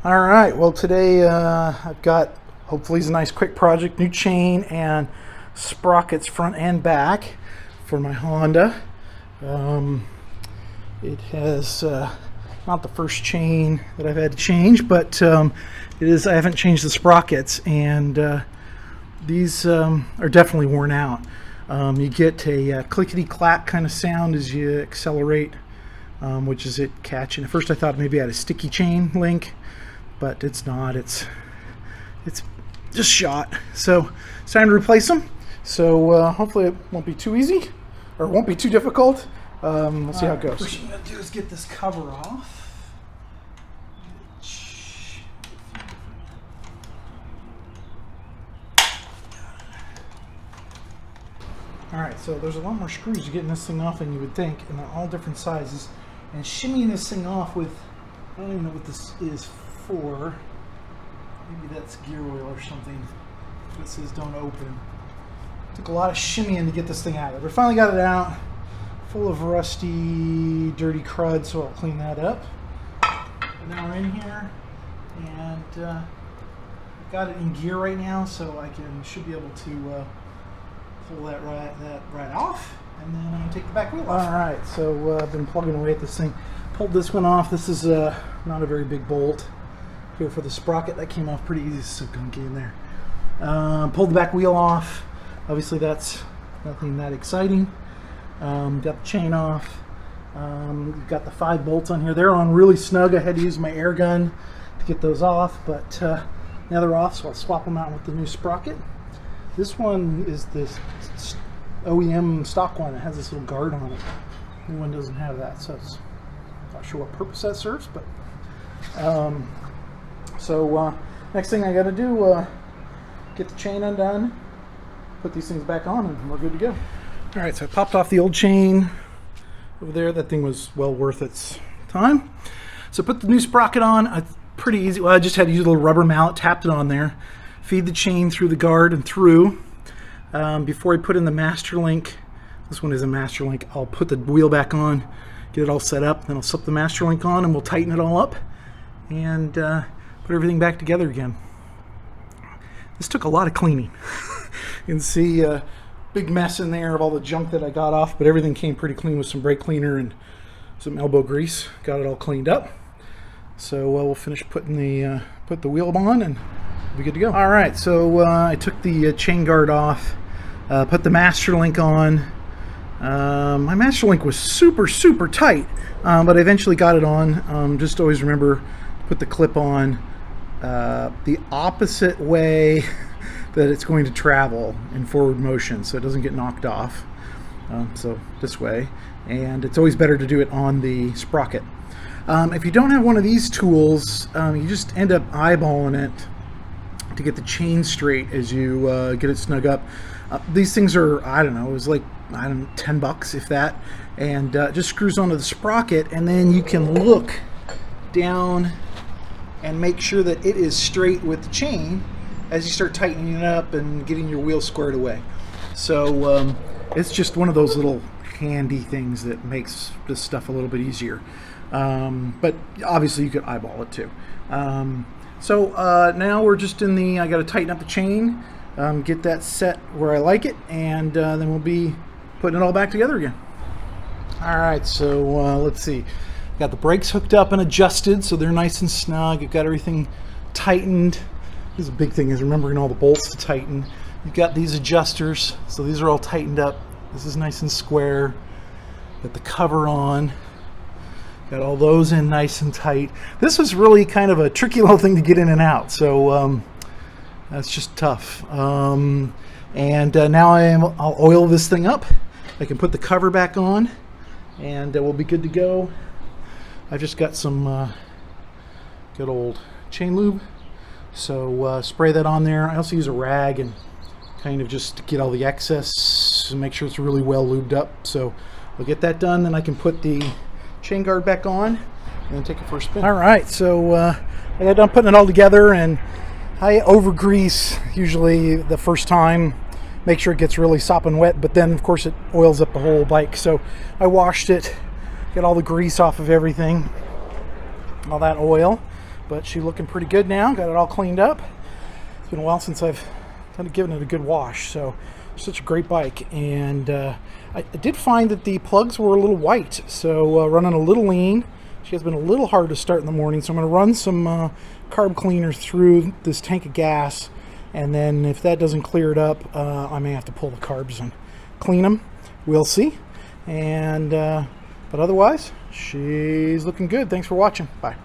All right, well today I've got, hopefully it's a nice quick project, new chain and sprockets front and back for my Honda. It has not the first chain that I've had to change, but I haven't changed the sprockets, and these are definitely worn out. You get a clickety-clack kind of sound as you accelerate, which is it catching. At first I thought maybe I had a sticky chain link, but it's not. It's just shot. So it's time to replace them. So hopefully it won't be too easy, or it won't be too difficult. We'll see how it goes. First thing I'm going to do is get this cover off. Alright, so there's a lot more screws to getting this thing off than you would think, and they're all different sizes. And shimmying this thing off with, I don't even know what this is for. Maybe that's gear oil or something. It says don't open. Took a lot of shimmying to get this thing out of there, but finally got it out. Full of rusty, dirty crud, so I'll clean that up. And now we're in here, and got it in gear right now, so I should be able to pull that right off, and then I'm gonna take the back wheel off. All right, so I've been plugging away at this thing. Pulled this one off. This is not a very big bolt here for the sprocket. That came off pretty easy, so gunky in there. Pulled the back wheel off. Obviously that's nothing that exciting. Got the chain off. Got the 5 bolts on here. They're on really snug. I had to use my air gun to get those off, but now they're off, so I'll swap them out with the new sprocket. This one is this OEM stock one. It has this little guard on it. The new one doesn't have that, so it's not sure what purpose that serves. But next thing I got to do, get the chain undone, put these things back on, and we're good to go. All right, so I popped off the old chain over there. That thing was well worth its time. So put the new sprocket on. Pretty easy. Well, I just had to use a little rubber mallet, tapped it on there. Feed the chain through the guard and through. Before I put in the master link, this one is a master link, I'll put the wheel back on, get it all set up, then I'll slip the master link on and we'll tighten it all up and put everything back together again. This took a lot of cleaning. You can see a big mess in there of all the junk that I got off, but everything came pretty clean with some brake cleaner and some elbow grease. Got it all cleaned up. So we'll finish putting the put the wheel on and be good to go. All right, so I took the chain guard off, put the master link on. My master link was super tight, but I eventually got it on. Just always remember to put the clip on the opposite way that it's going to travel in forward motion, so it doesn't get knocked off. So this way, and it's always better to do it on the sprocket. If you don't have one of these tools, you just end up eyeballing it to get the chain straight as you get it snug up. These things are, I don't know, it was like, I don't know, 10 bucks if that, and just screws onto the sprocket, and then you can look down and make sure that it is straight with the chain as you start tightening it up and getting your wheel squared away. So it's just one of those little handy things that makes this stuff a little bit easier. But obviously you could eyeball it too. So now we're just in the, I got to tighten up the chain, get that set where I like it, and then we'll be putting it all back together again. All right, so let's see. Got the brakes hooked up and adjusted, so they're nice and snug. You've got everything tightened. This is a big thing, is remembering all the bolts to tighten. You've got these adjusters, so these are all tightened up. This is nice and square. Got the cover on. Got all those in nice and tight. This was really kind of a tricky little thing to get in and out, so that's just tough. And now I'll oil this thing up. I can put the cover back on, and we'll be good to go. I've just got some good old chain lube, so spray that on there. I also use a rag and kind of just get all the excess and make sure it's really well lubed up. So I'll get that done, then I can put the chain guard back on and then take it for a spin. All right, so I got done putting it all together, and I over grease usually the first time, make sure it gets really sopping wet, but then of course it oils up the whole bike. So I washed it, get all the grease off of everything, all that oil. but she's looking pretty good now. Got it all cleaned up. It's been a while since I've given it a good wash, so such a great bike. And I did find that the plugs were a little white, so running a little lean. She has been a little hard to start in the morning, so I'm going to run some carb cleaner through this tank of gas, and then if that doesn't clear it up, I may have to pull the carbs and clean them. We'll see. And but otherwise, she's looking good. Thanks for watching. Bye.